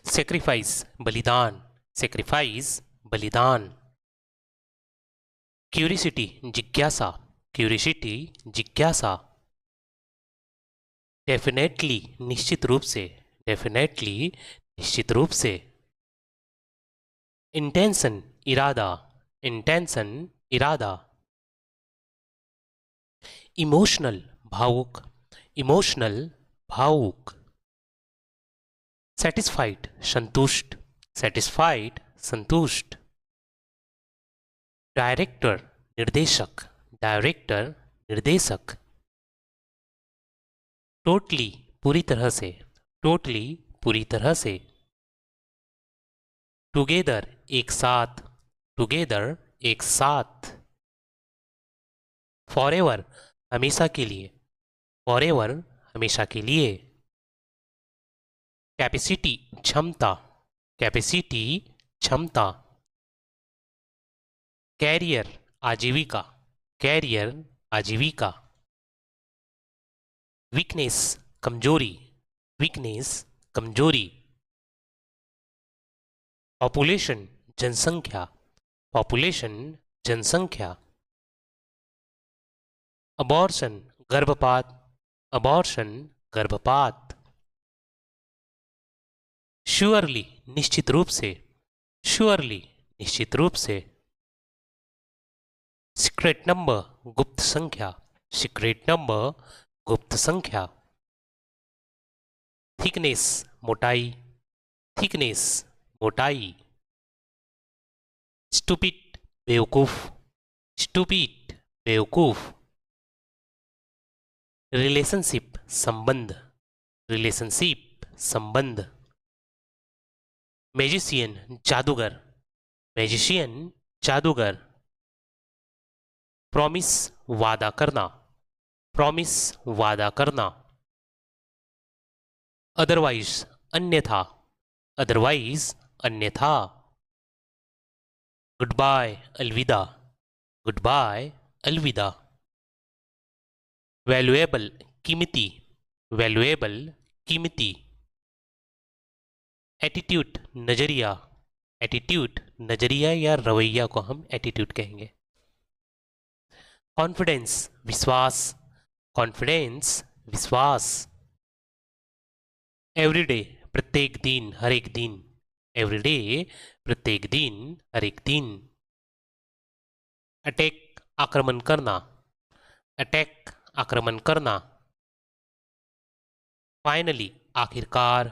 Sacrifice बलिदान, sacrifice बलिदान। Curiosity जिज्ञासा, क्यूरिसिटी जिज्ञासा। डेफिनेटली निश्चित रूप से, डेफिनेटली निश्चित रूप से। इंटेंशन इरादा, इंटेंशन इरादा। इमोशनल भावुक, इमोशनल भावुक। सेटिस्फाइड संतुष्ट, सेटिस्फाइड संतुष्ट। डायरेक्टर निर्देशक, डायरेक्टर निर्देशक। टोटली पूरी तरह से, टोटली पूरी तरह से। टुगेदर एक साथ, टुगेदर एक साथ। फॉरएवर हमेशा के लिए, फॉरएवर हमेशा के लिए। कैपेसिटी क्षमता, कैपेसिटी क्षमता। कैरियर आजीविका, कैरियर आजीविका। वीकनेस कमजोरी, वीकनेस कमजोरी। पॉपुलेशन जनसंख्या, पॉपुलेशन जनसंख्या। अबॉर्शन गर्भपात, अबॉर्शन गर्भपात। श्योरली निश्चित रूप से, श्योरली निश्चित रूप से। सीक्रेट नंबर गुप्त संख्या, सीक्रेट नंबर गुप्त संख्या। थिकनेस मोटाई, थिकनेस मोटाई। स्टूपिड बेवकूफ, स्टूपिड बेवकूफ। रिलेशनशिप संबंध, रिलेशनशिप संबंध। मैजिशियन जादूगर, मैजिशियन जादूगर। प्रॉमिस वादा करना, प्रॉमिस वादा करना। अदरवाइज अन्यथा, अदरवाइज अन्यथा। गुड बाय अलविदा, गुड बाय अलविदा। वैल्यूएबल कीमती, वैल्यूएबल कीमती। एटीट्यूड नजरिया, एटीट्यूड नजरिया या रवैया को हम एटीट्यूड कहेंगे। कॉन्फिडेंस विश्वास, कॉन्फिडेंस विश्वास। एवरीडे प्रत्येक दिन, हर एक दिन। एवरीडे प्रत्येक दिन, हर एक दिन। अटैक आक्रमण करना, अटैक आक्रमण करना। फाइनली आखिरकार,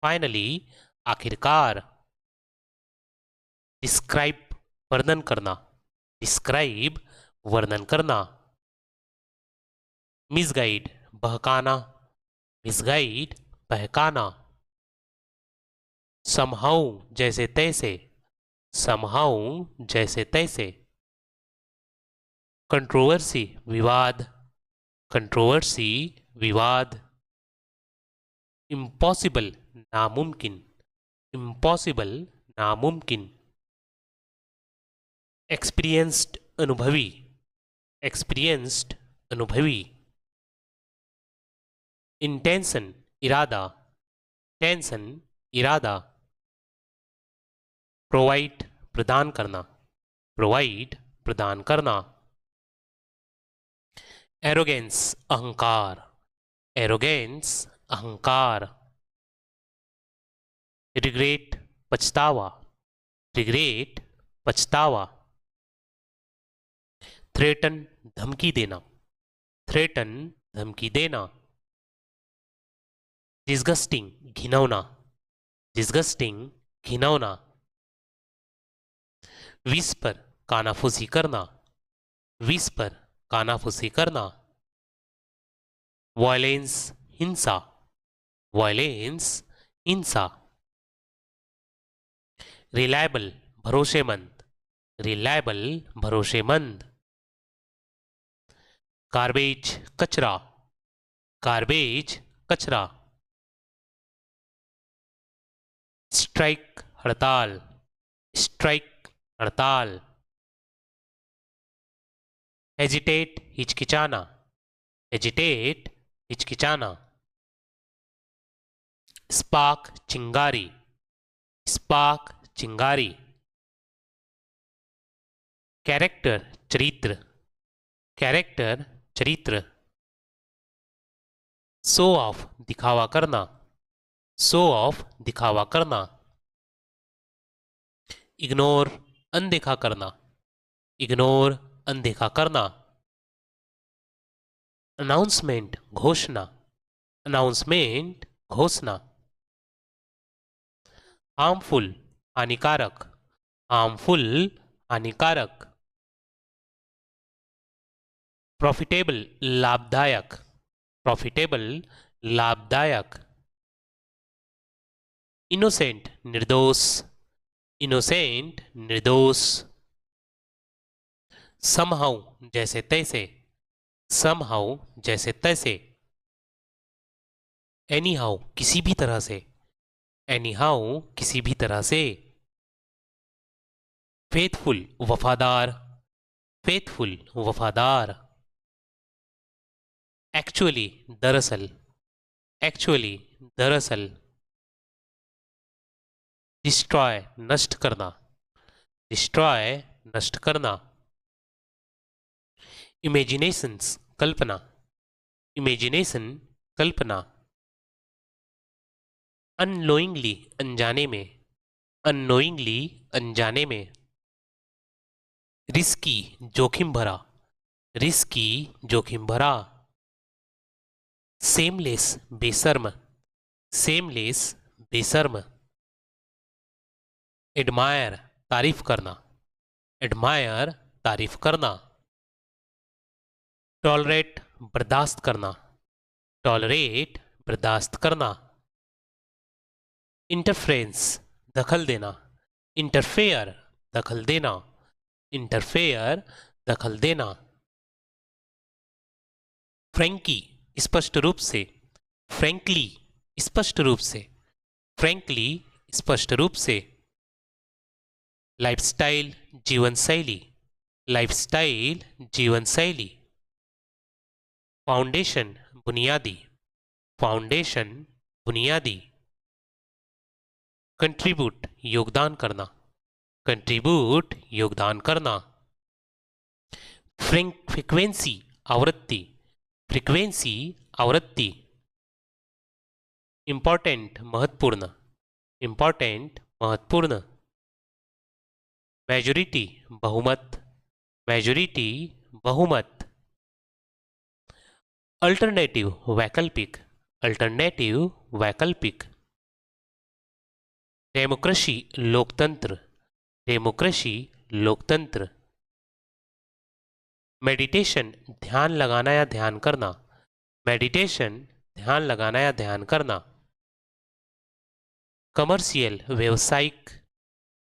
फाइनली आखिरकार। डिस्क्राइब वर्णन करना, डिस्क्राइब वर्णन करना। मिसगाइड बहकाना, मिसगाइड बहकाना। समहाउ जैसे तैसे, समहाउ जैसे तैसे। कंट्रोवर्सी विवाद, कंट्रोवर्सी विवाद। इम्पॉसिबल नामुमकिन, इम्पॉसिबल नामुमकिन। एक्सपीरियंस्ड अनुभवी, एक्सपीरियंस्ड अनुभवी। इंटेंशन इरादा, टेंशन इरादा। प्रोवाइड प्रदान करना, प्रोवाइड प्रदान करना। एरोगेंस अहंकार, एरोगेंस अहंकार। रिग्रेट पछतावा, रिग्रेट पछतावा। थ्रेटन धमकी देना, थ्रेटन धमकी देना। डिस्गस्टिंग घिनौना, डिस्गस्टिंग घिनौना। विस्पर कानाफूसी करना, विस्पर कानाफूसी करना। वायलेंस हिंसा, वायलेंस हिंसा। रिलायबल भरोसेमंद, रिलायबल भरोसेमंद। गार्बेज कचरा, गार्बेज कचरा। स्ट्राइक हड़ताल, स्ट्राइक हड़ताल। हेजिटेट हिचकिचाना, हेजिटेट हिचकिचाना। स्पार्क चिंगारी, स्पार्क चिंगारी, कैरेक्टर चरित्र, कैरेक्टर चरित्र, शो ऑफ दिखावा करना, शो ऑफ दिखावा करना, इग्नोर अनदेखा करना, इग्नोर अनदेखा करना, अनाउंसमेंट घोषणा, अनाउंसमेंट घोषणा, हार्मफुल हानिकारक, हार्मफुल हानिकारक, प्रॉफिटेबल लाभदायक, प्रॉफिटेबल लाभदायक, इनोसेंट निर्दोष, इनोसेंट निर्दोष, समहाउ जैसे तैसे, समहाउ जैसे तैसे, एनी हाउ किसी भी तरह से, एनी हाउ किसी भी तरह से, फेथफुल वफादार, फेथफुल वफादार, एक्चुअली दरअसल, एक्चुअली दरअसल, डिस्ट्रॉय नष्ट करना, डिस्ट्रॉय नष्ट करना, इमेजिनेशंस कल्पना, इमेजिनेशन कल्पना, अननोइंगली अनजाने में, अननोइंगली अनजाने में, रिस्की जोखिम भरा, रिस्की जोखिम भरा, सेमलेस बेशर्म, सेमलेस बेशर्म, एडमायर तारीफ करना, एडमायर तारीफ करना, टॉलरेट बर्दाश्त करना, टॉलरेट बर्दाश्त करना, इंटरफ्रेंस दखल देना, इंटरफेयर दखल देना, इंटरफेयर दखल देना, फ्रैंकी स्पष्ट रूप से, फ्रैंकली स्पष्ट रूप से, फ्रैंकली स्पष्ट रूप से, लाइफस्टाइल जीवन शैली, लाइफस्टाइल जीवन शैली, फाउंडेशन बुनियादी, फाउंडेशन बुनियादी, कंट्रीब्यूट योगदान करना, कंट्रीब्यूट योगदान करना, फ्रीक्वेंसी आवृत्ति, फ्रीक्वेंसी आवृत्ति, इंपॉर्टेंट महत्वपूर्ण, इंपॉर्टेंट महत्वपूर्ण, मेजोरिटी बहुमत, मेजोरिटी बहुमत, अल्टरनेटिव वैकल्पिक, अल्टरनेटिव वैकल्पिक, डेमोक्रेसी लोकतंत्र, डेमोक्रेसी लोकतंत्र, मेडिटेशन ध्यान लगाना या ध्यान करना, मेडिटेशन ध्यान लगाना या ध्यान करना, कमर्शियल व्यवसायिक,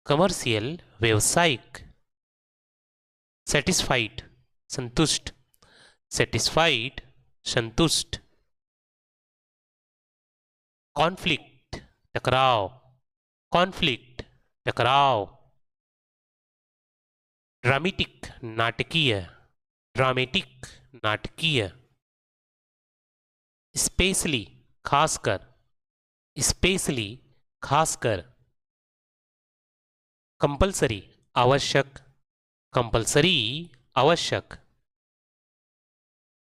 कमर्शियल व्यवसायिक, सेटिस्फाइड संतुष्ट, सेटिस्फाइड संतुष्ट, कॉन्फ्लिक्ट टकराव, कॉन्फ्लिक्ट टकराव, ड्रामेटिक नाटकीय, ड्रामेटिक नाटकीय, स्पेशली खासकर, स्पेशली खासकर, कंपलसरी आवश्यक, कंपलसरी आवश्यक,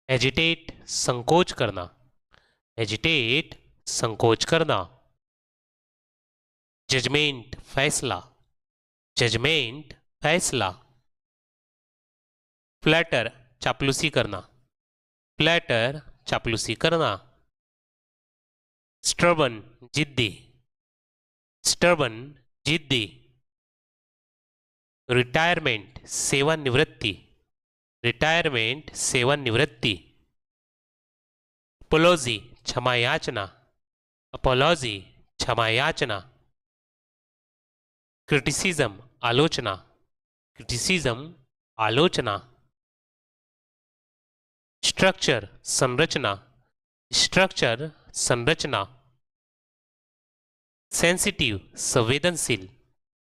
एजिटेट संकोच करना, एजिटेट संकोच करना, जजमेंट फैसला, जजमेंट फैसला, फ्लैटर चापलूसी करना, फ्लैटर चापलूसी करना, स्टर्बन जिद्दी, स्टर्बन जिद्दी, रिटायरमेंट सेवानिवृत्ति, रिटायरमेंट सेवानिवृत्ति, अपोलॉजी क्षमा याचना, अपोलॉजी क्षमा याचना, क्रिटिसिज्म आलोचना, क्रिटिसिज्म आलोचना, स्ट्रक्चर संरचना, स्ट्रक्चर संरचना, सेंसिटिव संवेदनशील,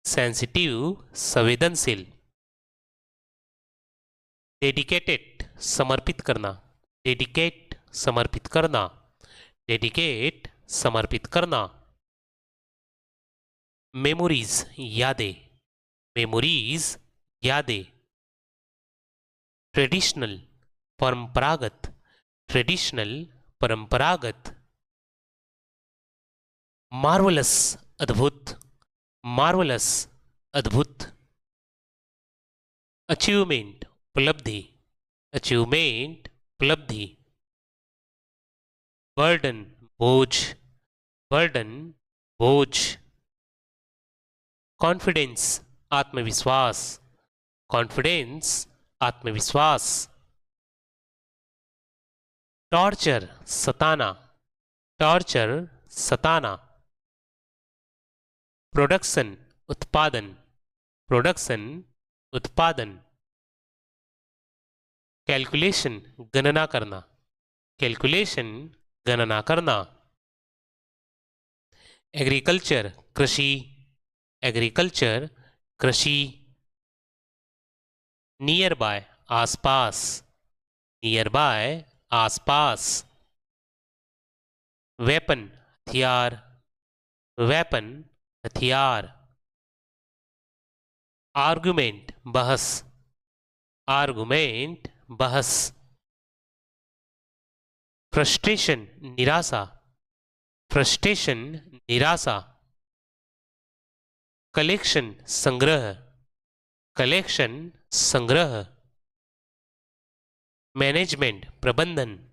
सेंसिटिव संवेदनशील, डेडिकेटेड समर्पित करना, डेडिकेट समर्पित करना, डेडिकेट समर्पित करना, मेमोरीज यादें, मेमोरीज यादें। ट्रेडिशनल परंपरागत, ट्रेडिशनल परंपरागत। मार्वलस अद्भुत, मार्वलस अद्भुत। अचीवमेंट उपलब्धि, अचीवमेंट उपलब्धि। बर्डन बोझ, बर्डन बोझ। कॉन्फिडेंस आत्मविश्वास, कॉन्फिडेंस आत्मविश्वास। टॉर्चर सताना, टॉर्चर सताना। प्रोडक्शन उत्पादन, प्रोडक्शन उत्पादन। कैलकुलेशन गणना करना, कैलकुलेशन गणना करना। एग्रीकल्चर कृषि, एग्रीकल्चर कृषि। नियर बाय आसपास, नियर बाय आसपास। वेपन हथियार, वेपन हथियार। आर्गुमेंट बहस, आर्गुमेंट बहस। फ्रस्ट्रेशन निराशा, फ्रस्ट्रेशन निराशा। कलेक्शन संग्रह, कलेक्शन संग्रह। मैनेजमेंट प्रबंधन,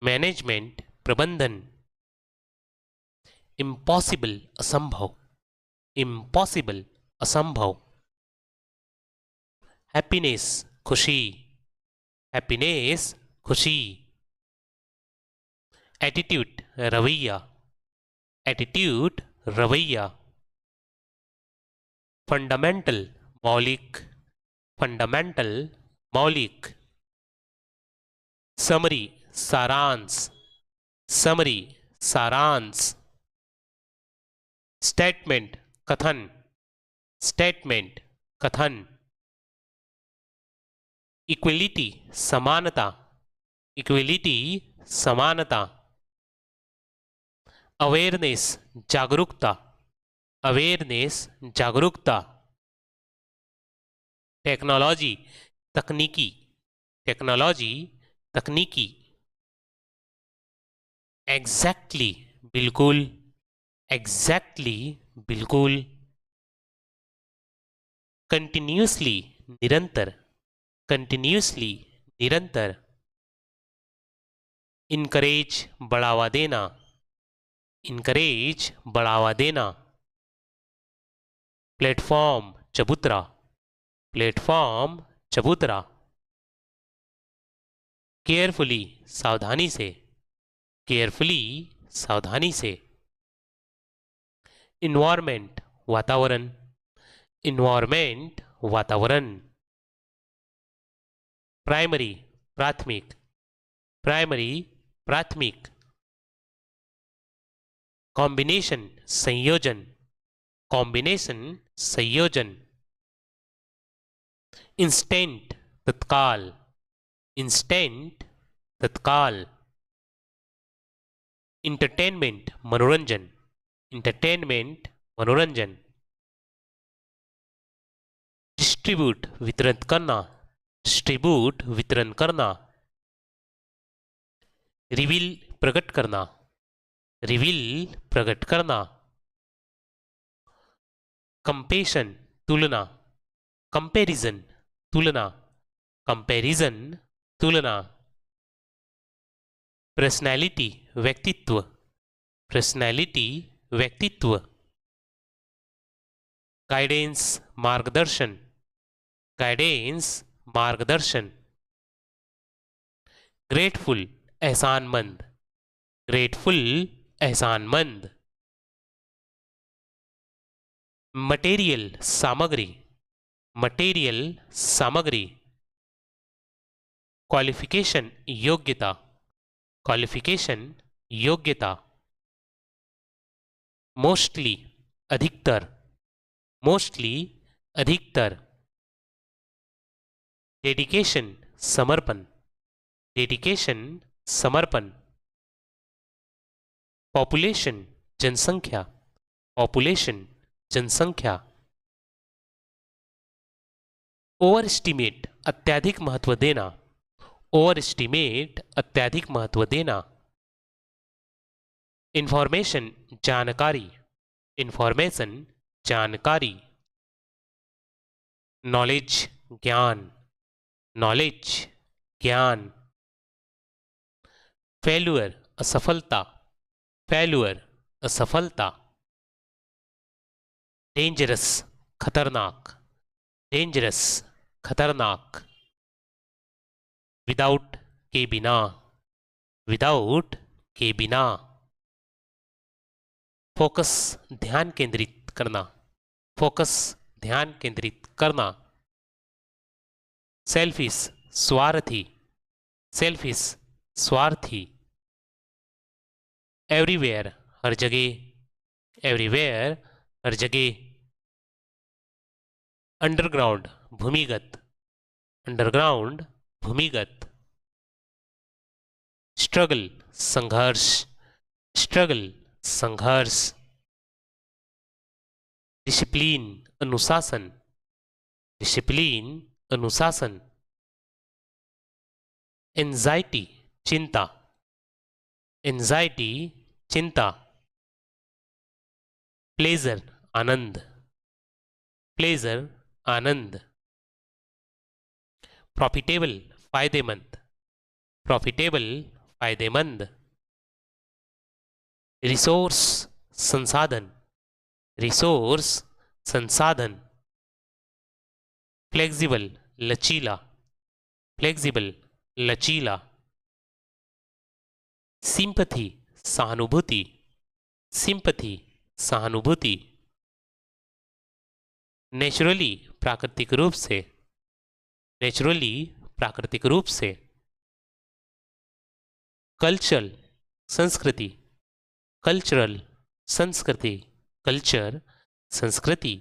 मैनेजमेंट प्रबंधन। इम्पॉसिबल असंभव, इम्पॉसिबल असंभव। हैप्पीनेस खुशी, हैप्पीनेस खुशी। एटीट्यूड रवैया, एटीट्यूड रवैया। फंडामेंटल मौलिक, फंडामेंटल मौलिक। समरी सारांश, समरी सारांश। स्टेटमेंट कथन, स्टेटमेंट कथन। इक्वलिटी समानता, इक्वलिटी समानता। अवेयरनेस जागरूकता, अवेयरनेस जागरूकता। टेक्नोलॉजी तकनीकी, टेक्नोलॉजी तकनीकी। एग्जैक्टली बिल्कुल, एग्जैक्टली बिल्कुल। कंटिन्यूसली निरंतर, कंटिन्यूसली निरंतर। इनकरेज बढ़ावा देना, इनकरेज बढ़ावा देना। प्लेटफॉर्म चबूतरा, प्लेटफॉर्म चबूतरा। केयरफुली सावधानी से, केयरफुली सावधानी से। इन्वायरमेंट वातावरण, इन्वायरमेंट वातावरण। प्राइमरी प्राथमिक, प्राइमरी प्राथमिक। कॉम्बिनेशन संयोजन, कॉम्बिनेशन संयोजन। इंस्टेंट तत्काल, इंस्टेंट तत्काल। इंटरटेनमेंट मनोरंजन, इंटरटेनमेंट मनोरंजन। डिस्ट्रीब्यूट वितरण करना, डिस्ट्रीब्यूट वितरण करना। रिवील प्रकट करना, रिवील प्रकट करना। कंपेशन तुलना, कंपैरिजन तुलना, कंपैरिजन तुलना। पर्सनैलिटी व्यक्तित्व, पर्सनैलिटी व्यक्तित्व। गाइडेंस मार्गदर्शन, गाइडेंस मार्गदर्शन। ग्रेटफुल एहसानमंद, ग्रेटफुल एहसानमंद। मटेरियल सामग्री, मटेरियल सामग्री। क्वालिफिकेशन योग्यता, क्वालिफिकेशन योग्यता। मोस्टली अधिकतर, मोस्टली अधिकतर। डेडिकेशन समर्पण, डेडिकेशन समर्पण। पॉपुलेशन जनसंख्या, पॉपुलेशन जनसंख्या। ओवर एस्टिमेट अत्यधिक महत्व देना, ओवर एस्टिमेट अत्यधिक महत्व देना। इंफॉर्मेशन जानकारी, इंफॉर्मेशन जानकारी। नॉलेज ज्ञान, नॉलेज ज्ञान। फेल्यूअर असफलता, फेल्यूअर असफलता। डेंजरस खतरनाक, डेंजरस खतरनाक। विदाउट के बिना, विदाउट के बिना। फोकस ध्यान केंद्रित करना, फोकस ध्यान केंद्रित करना। सेल्फिश स्वार्थी, सेल्फिश स्वार्थी। एवरीवेयर हर जगह, एवरीवेयर हर जगह। अंडरग्राउंड भूमिगत, अंडरग्राउंड भूमिगत। स्ट्रगल संघर्ष, स्ट्रगल संघर्ष। डिसिप्लिन अनुशासन, डिसिप्लिन अनुशासन। एंजाइटी चिंता, एंजाइटी चिंता। प्लेजर आनंद, प्लेजर आनंद। प्रॉफिटेबल फायदेमंद, प्रॉफिटेबल फायदेमंद। रिसोर्स संसाधन, रिसोर्स संसाधन। फ्लेक्सिबल लचीला, फ्लेक्सिबल लचीला। सिंपथी सहानुभूति, सिंपथी सहानुभूति। नेचुरली प्राकृतिक रूप से, नेचुरली प्राकृतिक रूप से। कल्चरल संस्कृति, कल्चरल संस्कृति, कल्चर संस्कृति।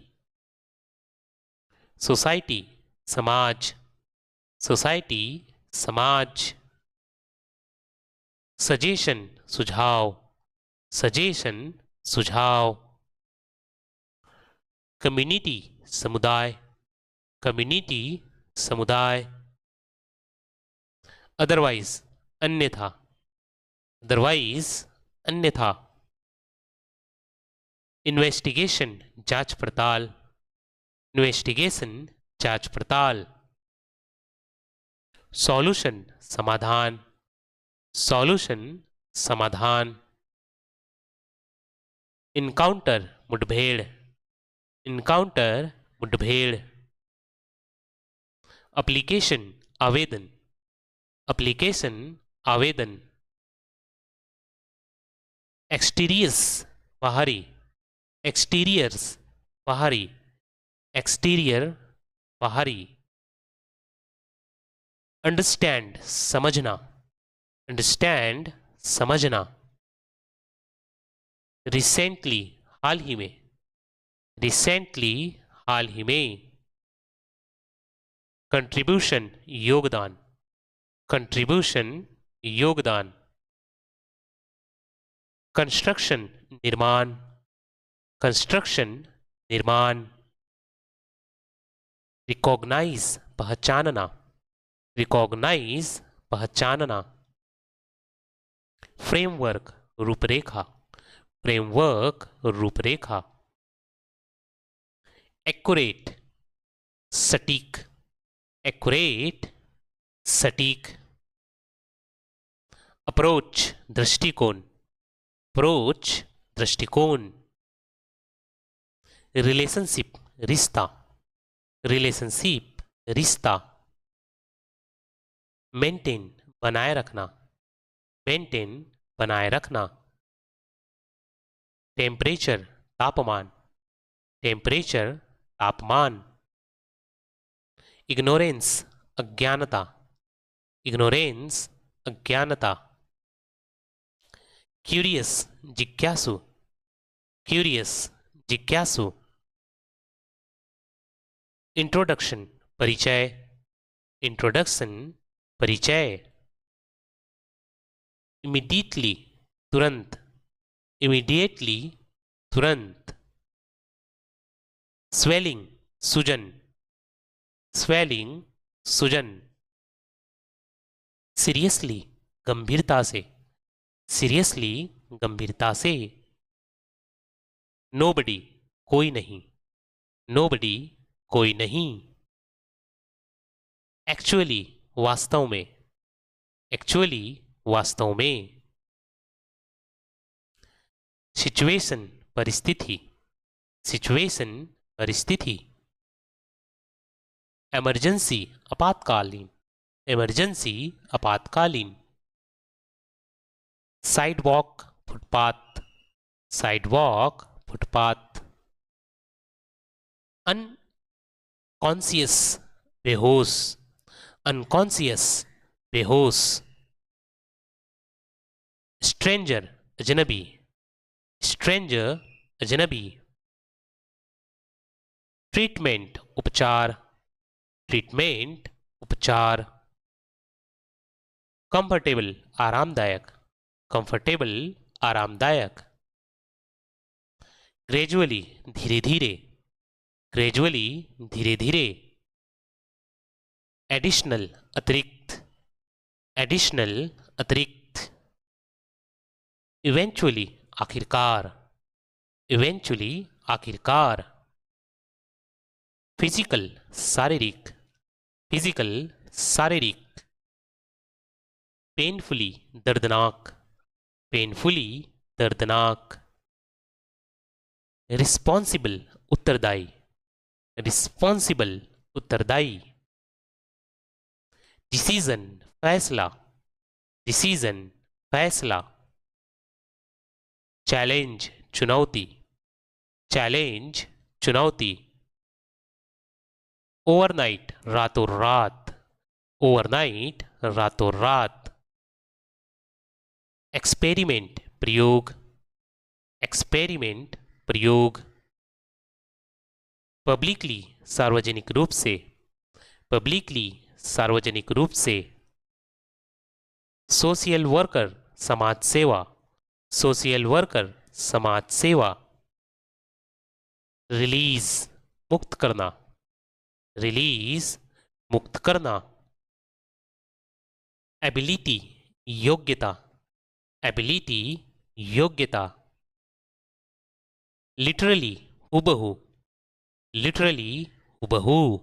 सोसाइटी समाज, सोसाइटी समाज। सजेशन सुझाव, सजेशन सुझाव। कम्युनिटी समुदाय, कम्युनिटी समुदाय। अदरवाइज अन्यथा, अदरवाइज अन्यथा। इन्वेस्टिगेशन जांच पड़ताल, इन्वेस्टिगेशन जांच पड़ताल। सॉल्यूशन समाधान, सॉल्यूशन समाधान। इनकाउंटर मुठभेड़, इनकाउंटर मुठभेड़। एप्लीकेशन आवेदन, एप्लीकेशन आवेदन। एक्सटीरियर्स बाहरी, एक्सटीरियर्स बाहरी, एक्सटीरियर बाहरी। अंडरस्टैंड समझना, अंडरस्टैंड समझना। रिसेंटली हाल ही में, रिसेंटली हाल ही में। कंट्रीब्यूशन योगदान, कंट्रीब्यूशन योगदान। कंस्ट्रक्शन निर्माण, कंस्ट्रक्शन निर्माण। रिकॉग्नाइज पहचानना, रिकॉग्नाइज पहचानना। फ्रेमवर्क रूपरेखा, फ्रेमवर्क रूपरेखा। एक्यूरेट सटीक, एक्यूरेट सटीक। अप्रोच दृष्टिकोण, अप्रोच दृष्टिकोण। रिलेशनशिप रिश्ता, रिलेशनशिप रिश्ता। मेंटेन बनाए रखना, मेंटेन बनाए रखना। टेम्परेचर तापमान, टेम्परेचर तापमान। इग्नोरेंस अज्ञानता, इग्नोरेंस अज्ञानता। क्यूरियस जिज्ञासु, क्यूरियस जिज्ञासु। इंट्रोडक्शन परिचय, इंट्रोडक्शन परिचय। इमीडिएटली तुरंत, इमीडिएटली तुरंत। स्वेलिंग सूजन, स्वेलिंग सूजन। सीरियसली गंभीरता से, सीरियसली गंभीरता से। नोबडी कोई नहीं, नोबडी कोई नहीं। एक्चुअली वास्तव में, एक्चुअली वास्तव में। सिचुएशन परिस्थिति, सिचुएशन परिस्थिति। इमरजेंसी आपातकालीन, इमरजेंसी आपातकालीन। Sidewalk footpath, sidewalk footpath. Unconscious बेहोश, अनकॉन्शियस बेहोश। स्ट्रेंजर अजनबी, स्ट्रेंजर अजनबी। ट्रीटमेंट उपचार, ट्रीटमेंट उपचार। कंफर्टेबल आरामदायक, कंफर्टेबल आरामदायक। ग्रेजुअली धीरे धीरे, ग्रेजुअली धीरे धीरे। एडिशनल अतिरिक्त, एडिशनल अतिरिक्त। इवेंचुअली आखिरकार, इवेंचुअली आखिरकार। फिजिकल शारीरिक, फिजिकल शारीरिक। पेनफुली दर्दनाक, पेनफुली दर्दनाक। रिस्पॉन्सिबल उत्तरदायी, रिस्पॉन्सिबल उत्तरदायी। डिसीजन फैसला, डिसीजन फैसला। चैलेंज चुनौती, चैलेंज चुनौती। ओवरनाइट रातों रात, ओवरनाइट रातों रात। एक्सपेरिमेंट प्रयोग, एक्सपेरिमेंट प्रयोग। पब्लिकली सार्वजनिक रूप से, पब्लिकली सार्वजनिक रूप से। सोशल वर्कर समाज सेवा, सोशल वर्कर समाज सेवा। रिलीज मुक्त करना, रिलीज मुक्त करना। एबिलिटी योग्यता, एबिलिटी योग्यता। लिटरली हुबहू, लिटरली हुबहू।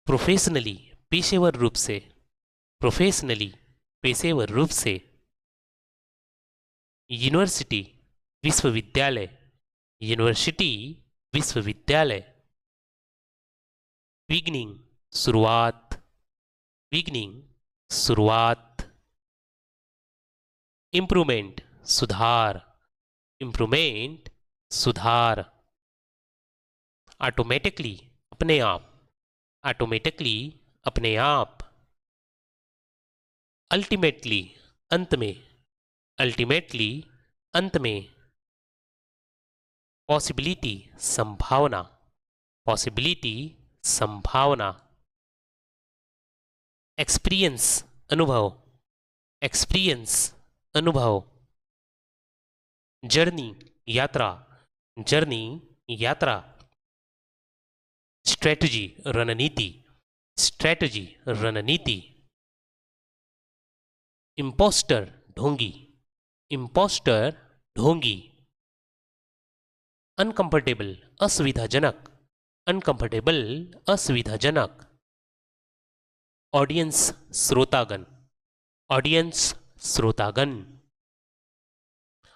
प्रोफेशनली पेशेवर रूप से, प्रोफेशनली पेशेवर रूप से। यूनिवर्सिटी विश्वविद्यालय, यूनिवर्सिटी विश्वविद्यालय। बिगनिंग शुरुआत, बिगनिंग शुरुआत। इम्प्रूवमेंट सुधार, इम्प्रूवमेंट सुधार। ऑटोमेटिकली अपने आप, ऑटोमेटिकली अपने आप। अल्टीमेटली अंत में, अल्टीमेटली अंत में। पॉसिबिलिटी संभावना, पॉसिबिलिटी संभावना। एक्सपीरियंस अनुभव, एक्सपीरियंस अनुभव। जर्नी यात्रा, जर्नी यात्रा। स्ट्रेटजी रणनीति, स्ट्रेटजी रणनीति। इम्पोस्टर ढोंगी, इम्पोस्टर ढोंगी। अनकंफर्टेबल असुविधाजनक, अनकंफर्टेबल असुविधाजनक। ऑडियंस श्रोतागण, ऑडियंस श्रोतागण।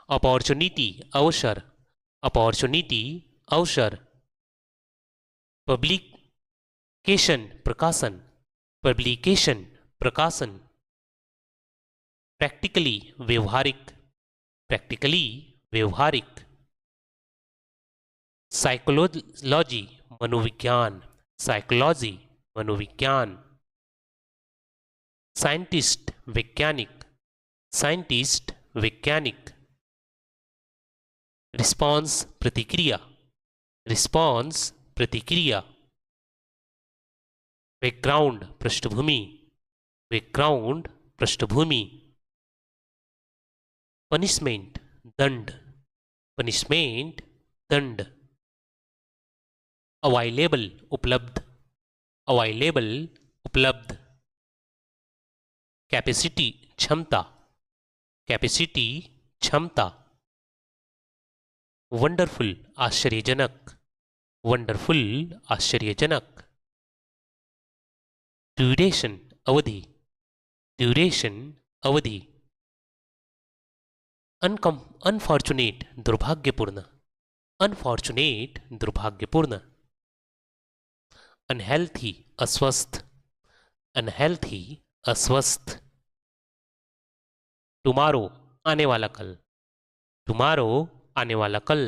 अपॉर्चुनिटी अवसर, अपॉर्चुनिटी अवसर। पब्लिकेशन प्रकाशन, पब्लिकेशन प्रकाशन। प्रैक्टिकली व्यवहारिक, प्रैक्टिकली व्यवहारिक। साइकोलॉजी मनोविज्ञान, साइकोलॉजी मनोविज्ञान। साइंटिस्ट वैज्ञानिक, साइंटिस्ट वैज्ञानिक। रिस्पॉन्स प्रतिक्रिया, रिस्पॉन्स प्रतिक्रिया। बैकग्राउंड पृष्ठभूमि, बैकग्राउंड पृष्ठभूमि। पनिशमेंट दंड, पनिशमेंट दंड। अवाइलेबल उपलब्ध, अवाइलेबल उपलब्ध। कैपेसिटी क्षमता, कैपेसिटी क्षमता। वंडरफुल आश्चर्यजनक, वंडरफुल आश्चर्यजनक। ड्यूरेशन अवधि, ड्यूरेशन अवधि। अनफॉर्चुनेट दुर्भाग्यपूर्ण, अनफॉर्चुनेट दुर्भाग्यपूर्ण। अनहेल्थी अस्वस्थ, अनहेल्थी अस्वस्थ। टुमारो आने वाला कल, टुमारो आने वाला कल।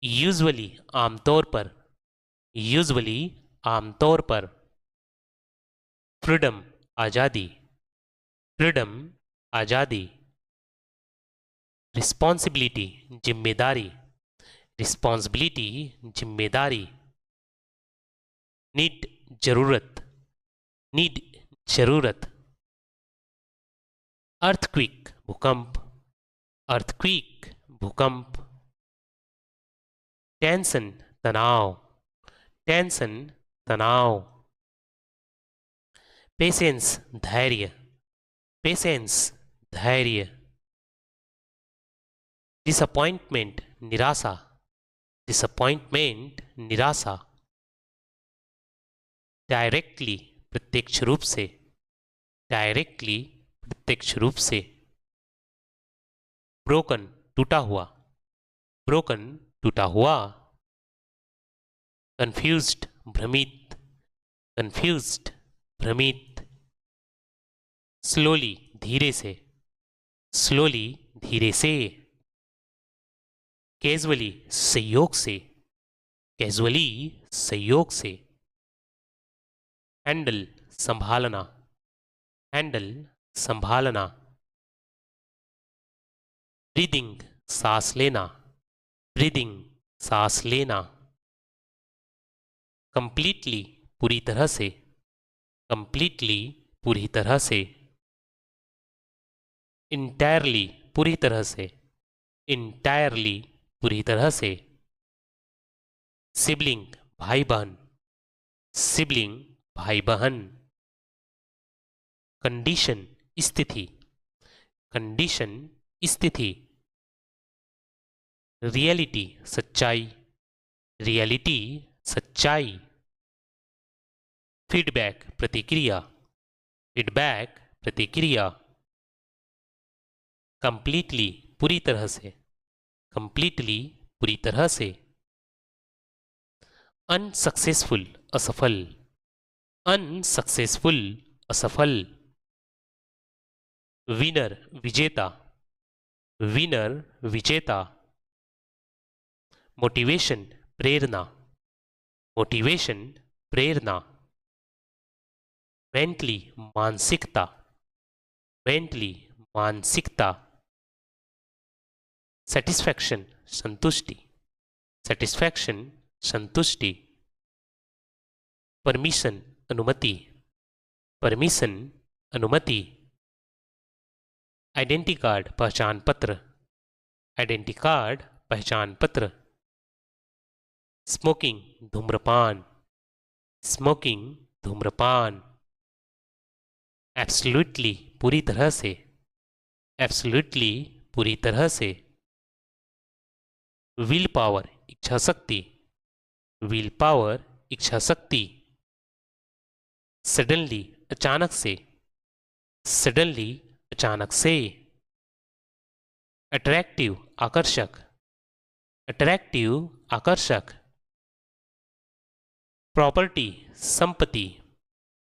यूजुअली आमतौर पर, यूजुअली आमतौर पर। फ्रीडम आज़ादी, फ्रीडम आज़ादी। रिस्पॉन्सिबिलिटी जिम्मेदारी, रिस्पॉन्सिबिलिटी जिम्मेदारी। नीड जरूरत, नीड जरूरत। अर्थक्विक भूकंप, अर्थक्विक भूकंप। टेंशन तनाव, टेंशन तनाव। पेशेंस धैर्य, पेशेंस धैर्य। डिसअपॉइंटमेंट निराशा, डिसअपॉइंटमेंट निराशा। डायरेक्टली प्रत्यक्ष रूप से, डायरेक्टली प्रत्यक्ष रूप से। ब्रोकन टूटा हुआ, ब्रोकन टूटा हुआ। कंफ्यूज्ड भ्रमित, कंफ्यूज्ड भ्रमित। स्लोली धीरे से, स्लोली धीरे से। कैजुअली संयोग से, कैजुअली संयोग से। हैंडल संभालना, हैंडल संभालना। ब्रीदिंग सांस लेना, ब्रीदिंग सांस लेना। कंप्लीटली पूरी तरह से, कंप्लीटली पूरी तरह से। इंटायरली पूरी तरह से, इंटायरली पूरी तरह से। सिबलिंग भाई बहन, सिबलिंग भाई बहन। कंडीशन स्थिति, कंडीशन स्थिति। रियलिटी सच्चाई, रियलिटी सच्चाई। फीडबैक प्रतिक्रिया, फीडबैक प्रतिक्रिया। कंप्लीटली पूरी तरह से, कंप्लीटली पूरी तरह से। अनसक्सेसफुल असफल, अनसक्सेसफुल असफल। विनर विजेता, विनर विजेता। मोटिवेशन प्रेरणा, मोटिवेशन प्रेरणा। मेंटली मानसिकता, मेंटली मानसिकता। सेटिस्फैक्शन संतुष्टि, सेटिस्फैक्शन संतुष्टि। परमिशन अनुमति, परमिशन अनुमति। आइडेंटी कार्ड पहचान पत्र, आइडेंटी कार्ड पहचान पत्र। स्मोकिंग धूम्रपान, स्मोकिंग धूम्रपान। एब्सोल्युटली पूरी तरह से, एब्सोल्युटली पूरी तरह से। विल पावर इच्छा शक्ति, विल पावर इच्छा शक्ति। सडनली अचानक से, सडनली अचानक से। अट्रैक्टिव आकर्षक, अट्रैक्टिव आकर्षक। प्रॉपर्टी संपत्ति,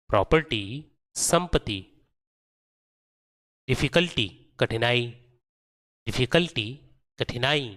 प्रॉपर्टी संपत्ति। डिफिकल्टी कठिनाई, डिफिकल्टी कठिनाई।